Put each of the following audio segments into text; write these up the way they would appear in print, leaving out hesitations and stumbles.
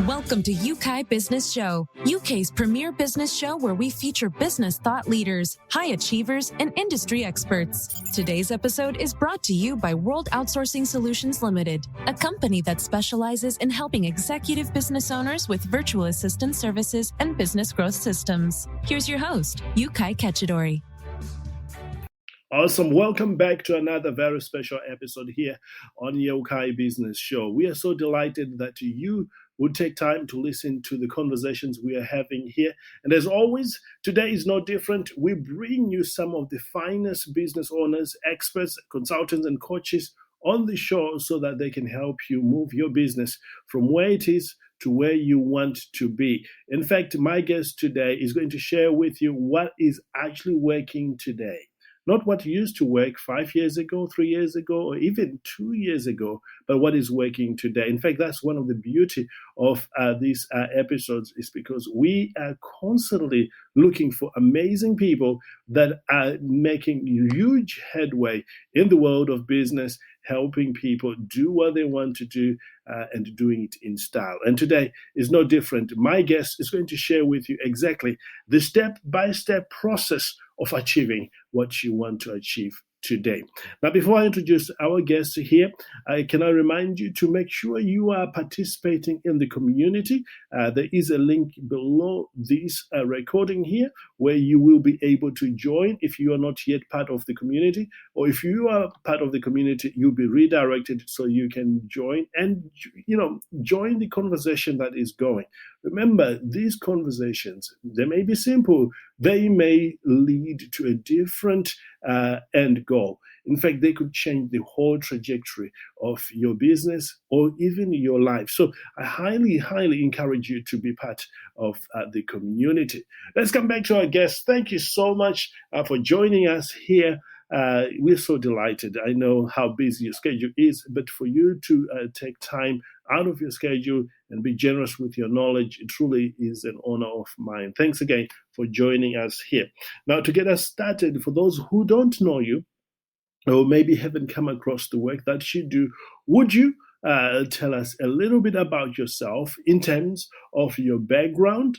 Welcome to Yeukai Business Show, UK's premier business show where we feature business thought leaders, high achievers, and industry experts. Today's episode is brought to you by World Outsourcing Solutions Limited, a company that specializes in helping executive business owners with virtual assistant services and business growth systems. Here's your host, Yeukai Kechidori. Awesome. Welcome back to another very special episode here on Yeukai Business Show. We are so delighted that you would take time to listen to the conversations we are having here. And as always, today is no different. We bring you some of the finest business owners, experts, consultants, and coaches on the show so that they can help you move your business from where it is to where you want to be. In fact, my guest today is going to share with you what is actually working today. Not what used to work 5 years ago, 3 years ago, or even 2 years ago, but what is working today. In fact, that's one of the beauty of these episodes is because we are constantly looking for amazing people that are making huge headway in the world of business, helping people do what they want to do and doing it in style. And today is no different. My guest is going to share with you exactly the step-by-step process of achieving what you want to achieve today. Now, before I introduce our guest here, can I remind you to make sure you are participating in the community. There is a link below this recording here where you will be able to join if you are not yet part of the community, or if you are part of the community, you'll be redirected so you can join and join the conversation that is going. Remember, these conversations, they may be simple, they may lead to a different end goal. In fact, they could change the whole trajectory of your business or even your life. So I highly, highly encourage you to be part of the community. Let's come back to our guest. Thank you so much for joining us here. We're so delighted. I know how busy your schedule is, but for you to take time out of your schedule and be generous with your knowledge, it truly is an honor of mine. Thanks again for joining us here. Now, to get us started, for those who don't know you, or maybe haven't come across the work that you do, would you tell us a little bit about yourself in terms of your background,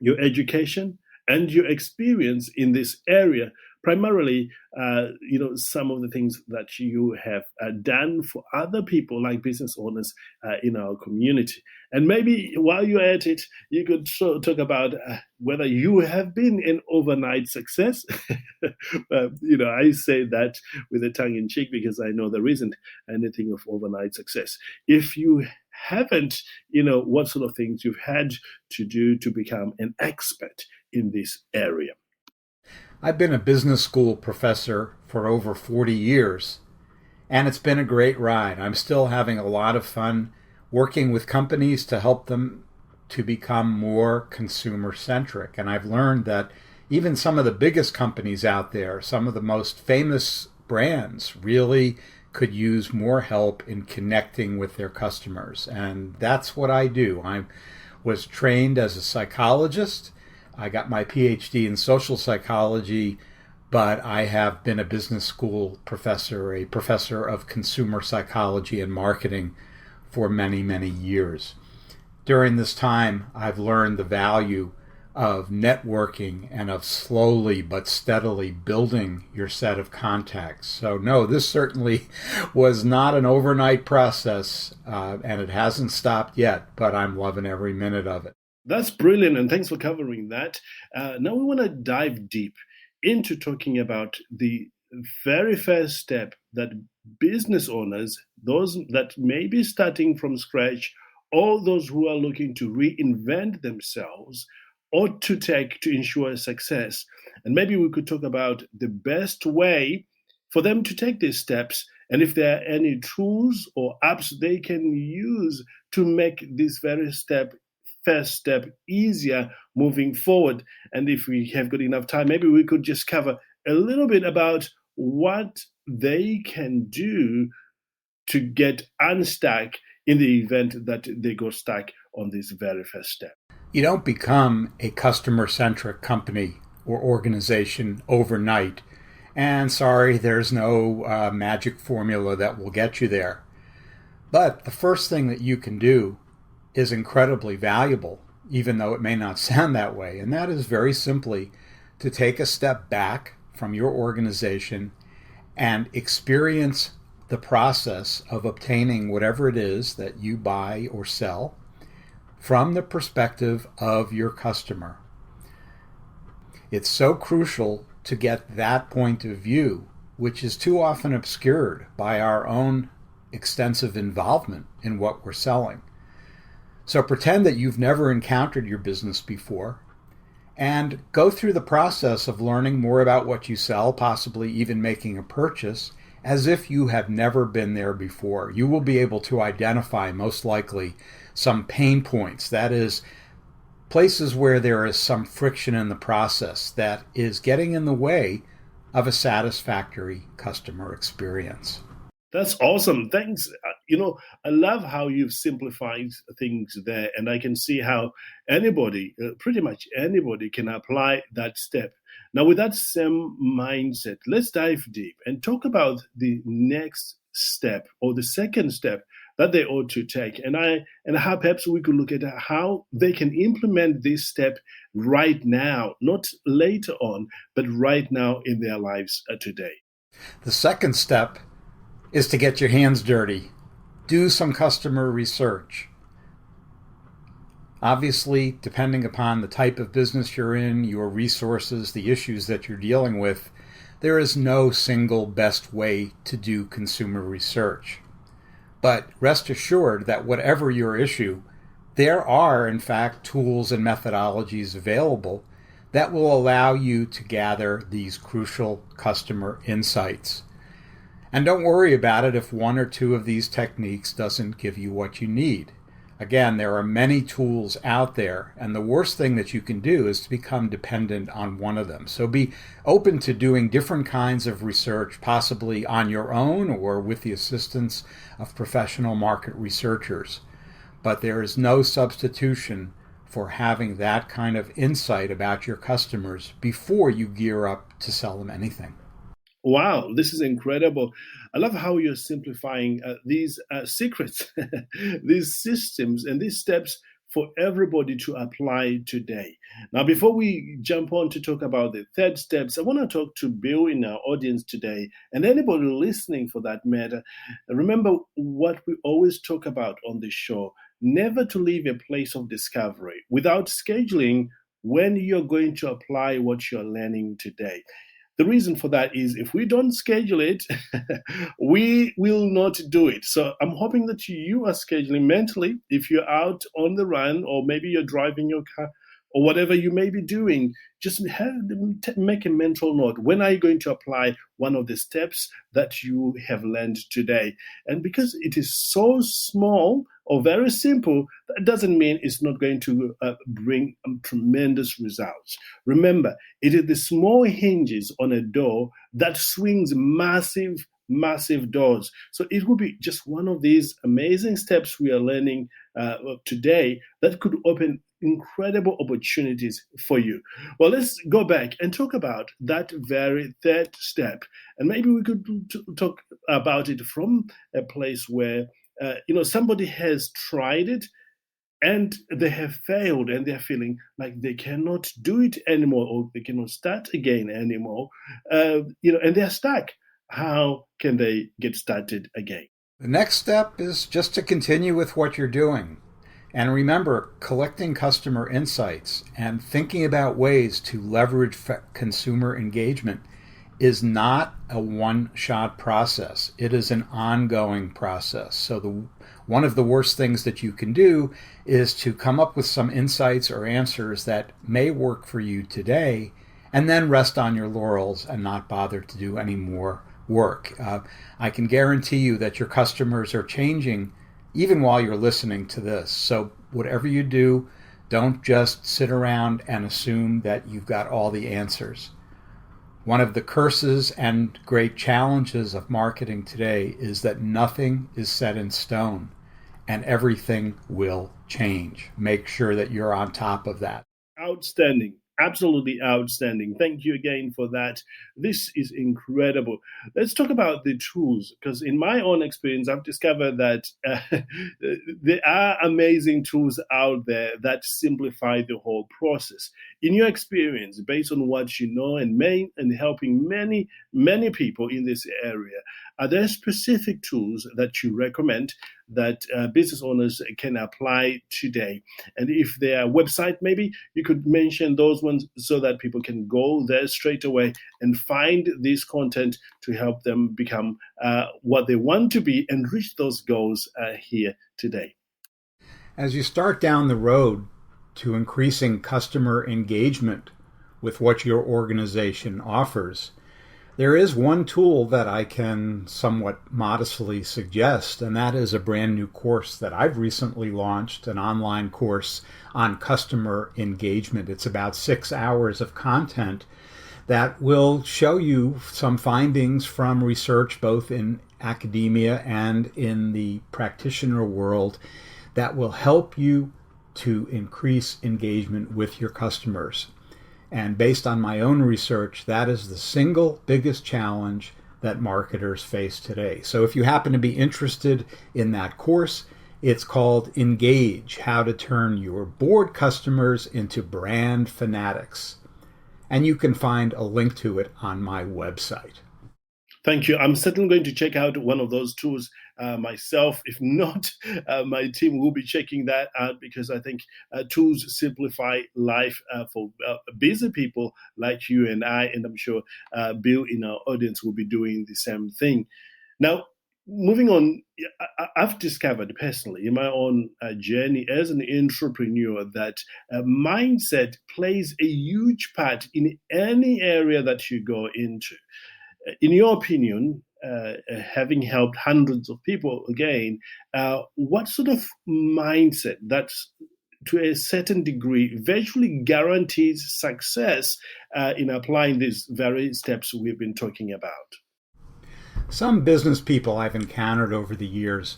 your education, and your experience in this area? Primarily, some of the things that you have done for other people, like business owners in our community. And maybe while you're at it, you could talk about whether you have been an overnight success. I say that with a tongue in cheek because I know there isn't anything of overnight success. If you haven't, what sort of things you've had to do to become an expert in this area. I've been a business school professor for over 40 years, and it's been a great ride. I'm still having a lot of fun working with companies to help them to become more consumer-centric. And I've learned that even some of the biggest companies out there, some of the most famous brands, really could use more help in connecting with their customers. And that's what I do. I was trained as a psychologist. I got my PhD in social psychology, but I have been a business school professor, a professor of consumer psychology and marketing for many, many years. During this time, I've learned the value of networking and of slowly but steadily building your set of contacts. So no, this certainly was not an overnight process, and it hasn't stopped yet, but I'm loving every minute of it. That's brilliant, and thanks for covering that. Now we want to dive deep into talking about the very first step that business owners, those that may be starting from scratch, or those who are looking to reinvent themselves, ought to take to ensure success. And maybe we could talk about the best way for them to take these steps, and if there are any tools or apps they can use to make this very first step easier moving forward. And if we have got enough time, maybe we could just cover a little bit about what they can do to get unstuck in the event that they go stuck on this very first step. You don't become a customer-centric company or organization overnight. And sorry, there's no magic formula that will get you there. But the first thing that you can do is incredibly valuable, even though it may not sound that way. And that is very simply to take a step back from your organization and experience the process of obtaining whatever it is that you buy or sell from the perspective of your customer. It's so crucial to get that point of view, which is too often obscured by our own extensive involvement in what we're selling. So pretend that you've never encountered your business before and go through the process of learning more about what you sell, possibly even making a purchase, as if you have never been there before. You will be able to identify, most likely, some pain points. That is, places where there is some friction in the process that is getting in the way of a satisfactory customer experience. That's awesome. Thanks. I love how you've simplified things there, and I can see how anybody, pretty much anybody, can apply that step. Now, with that same mindset, let's dive deep and talk about the next step or the second step that they ought to take, and how perhaps we could look at how they can implement this step right now, not later on, but right now in their lives today. The second step is to get your hands dirty. Do some customer research. Obviously, depending upon the type of business you're in, your resources, the issues that you're dealing with, there is no single best way to do consumer research. But rest assured that whatever your issue, there are, in fact, tools and methodologies available that will allow you to gather these crucial customer insights. And don't worry about it if one or two of these techniques doesn't give you what you need. Again, there are many tools out there, and the worst thing that you can do is to become dependent on one of them. So be open to doing different kinds of research, possibly on your own or with the assistance of professional market researchers. But there is no substitution for having that kind of insight about your customers before you gear up to sell them anything. Wow, this is incredible. I love how you're simplifying these secrets, these systems, and these steps for everybody to apply today. Now, before we jump on to talk about the third steps, I want to talk to Bill in our audience today and anybody listening for that matter. Remember what we always talk about on this show, never to leave a place of discovery without scheduling when you're going to apply what you're learning today. The reason for that is if we don't schedule it, we will not do it. So I'm hoping that you are scheduling mentally if you're out on the run or maybe you're driving your car or whatever you may be doing. Just make a mental note. When are you going to apply one of the steps that you have learned today? And because it is so small or very simple, that doesn't mean it's not going to bring tremendous results. Remember, it is the small hinges on a door that swings massive doors. So it will be just one of these amazing steps we are learning today that could open incredible opportunities for you. Well, let's go back and talk about that very third step. And maybe we could talk about it from a place where somebody has tried it and they have failed and they're feeling like they cannot do it anymore or they cannot start again anymore, and they're stuck. How can they get started again? The next step is just to continue with what you're doing. And remember, collecting customer insights and thinking about ways to leverage consumer engagement is not a one-shot process. It is an ongoing process. So one of the worst things that you can do is to come up with some insights or answers that may work for you today and then rest on your laurels and not bother to do any more work. I can guarantee you that your customers are changing even while you're listening to this. So whatever you do, don't just sit around and assume that you've got all the answers. One of the curses and great challenges of marketing today is that nothing is set in stone and everything will change. Make sure that you're on top of that. Outstanding. Absolutely outstanding. Thank you again for that. This is incredible. Let's talk about the tools, because in my own experience, I've discovered that there are amazing tools out there that simplify the whole process. In your experience, based on what you know and helping many people in this area, are there specific tools that you recommend that business owners can apply today? And if there are website, maybe you could mention those ones so that people can go there straight away and find this content to help them become what they want to be and reach those goals here today. As you start down the road to increasing customer engagement with what your organization offers, there is one tool that I can somewhat modestly suggest, and that is a brand new course that I've recently launched, an online course on customer engagement. It's about 6 hours of content that will show you some findings from research both in academia and in the practitioner world that will help you to increase engagement with your customers. And based on my own research, that is the single biggest challenge that marketers face today. So if you happen to be interested in that course, it's called Engage: How to Turn Your Bored Customers into Brand Fanatics. And you can find a link to it on my website. Thank you. I'm certainly going to check out one of those tools myself. If not, my team will be checking that out, because I think tools simplify life for busy people like you and I, and I'm sure Bill in our audience will be doing the same thing. Now, moving on, I've discovered personally in my own journey as an entrepreneur that mindset plays a huge part in any area that you go into. In your opinion, having helped hundreds of people again, what sort of mindset that's to a certain degree virtually guarantees success in applying these very steps we've been talking about? Some business people I've encountered over the years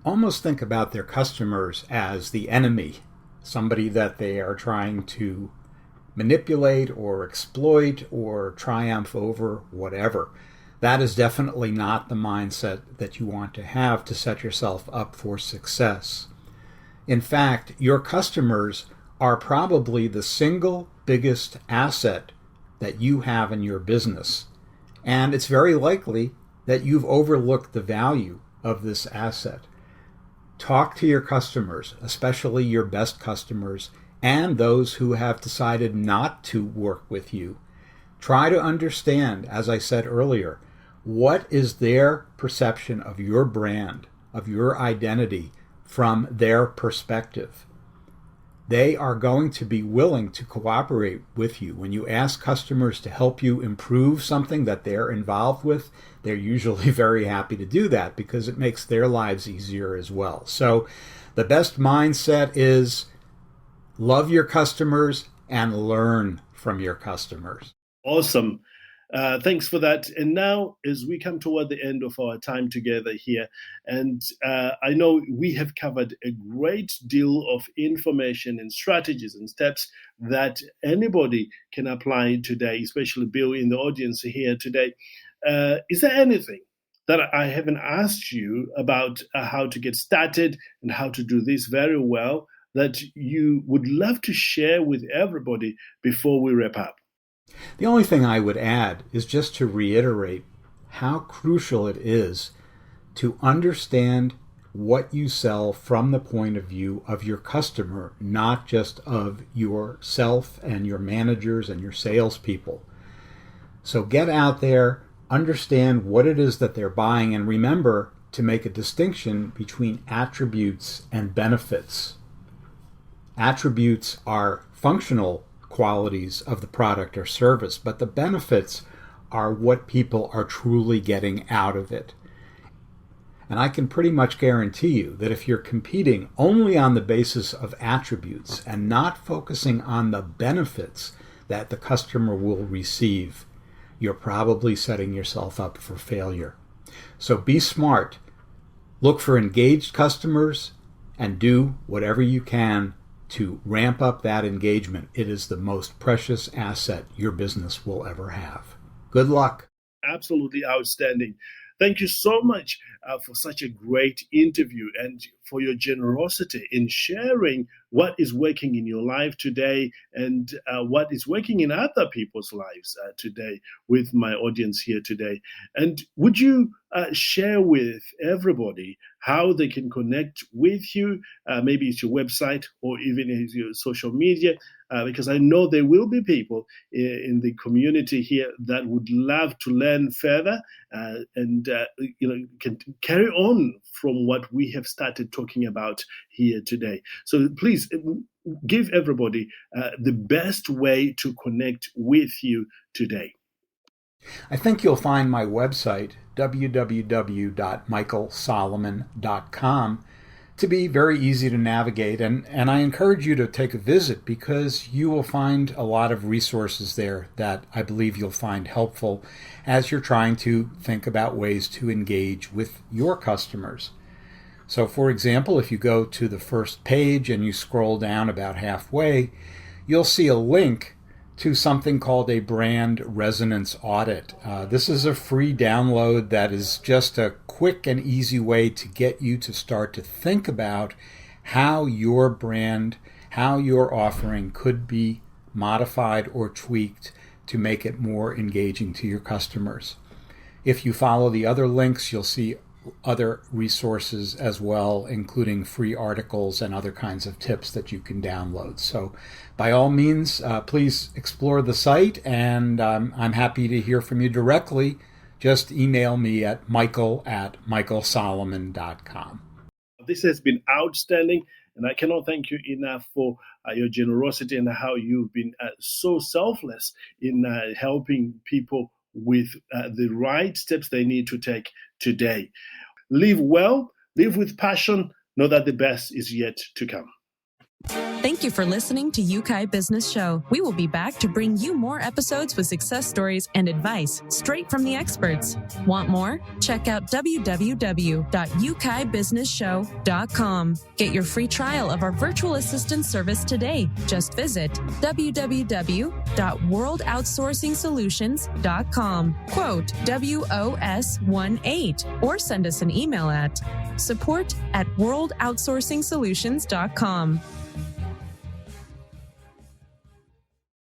almost think about their customers as the enemy, somebody that they are trying to manipulate or exploit or triumph over, whatever. That is definitely not the mindset that you want to have to set yourself up for success. In fact, your customers are probably the single biggest asset that you have in your business. And it's very likely that you've overlooked the value of this asset. Talk to your customers, especially your best customers, and those who have decided not to work with you. Try to understand, as I said earlier, what is their perception of your brand, of your identity from their perspective. They are going to be willing to cooperate with you. When you ask customers to help you improve something that they're involved with, they're usually very happy to do that because it makes their lives easier as well. So the best mindset is love your customers and learn from your customers. Awesome. Thanks for that. And now, as we come toward the end of our time together here, and I know we have covered a great deal of information and strategies and steps that anybody can apply today, especially Bill in the audience here today. Is there anything that I haven't asked you about how to get started and how to do this very well that you would love to share with everybody before we wrap up? The only thing I would add is just to reiterate how crucial it is to understand what you sell from the point of view of your customer, not just of yourself and your managers and your salespeople. So get out there, understand what it is that they're buying, and remember to make a distinction between attributes and benefits. Attributes are functional qualities of the product or service, but the benefits are what people are truly getting out of it. And I can pretty much guarantee you that if you're competing only on the basis of attributes and not focusing on the benefits that the customer will receive, you're probably setting yourself up for failure. So be smart. Look for engaged customers and do whatever you can to ramp up that engagement. It is the most precious asset your business will ever have. Good luck. Absolutely outstanding. Thank you so much for such a great interview and for your generosity in sharing what is working in your life today and what is working in other people's lives today with my audience here today. And would you share with everybody how they can connect with you? Maybe it's your website or even it's your social media, because I know there will be people in the community here that would love to learn further and can carry on from what we have started talking about here today. So please give everybody the best way to connect with you today. I think you'll find my website, www.michaelsolomon.com, to be very easy to navigate, and I encourage you to take a visit because you will find a lot of resources there that I believe you'll find helpful as you're trying to think about ways to engage with your customers. So, for example, if you go to the first page and you scroll down about halfway, you'll see a link to something called a brand resonance audit. This is a free download that is just a quick and easy way to get you to start to think about how your brand, how your offering could be modified or tweaked to make it more engaging to your customers. If you follow the other links, you'll see other resources as well, including free articles and other kinds of tips that you can download. So by all means, please explore the site, and I'm happy to hear from you directly. Just email me at michael@michaelsolomon.com. This has been outstanding, and I cannot thank you enough for your generosity and how you've been so selfless in helping people with the right steps they need to take today. Live well, live with passion, know that the best is yet to come. Thank you for listening to Yeukai Business Show. We will be back to bring you more episodes with success stories and advice straight from the experts. Want more? Check out www.yeukai.businessshow.com. Get your free trial of our virtual assistant service today. Just visit www.worldoutsourcingsolutions.com. Quote WOS18 or send us an email at support@worldoutsourcingsolutions.com.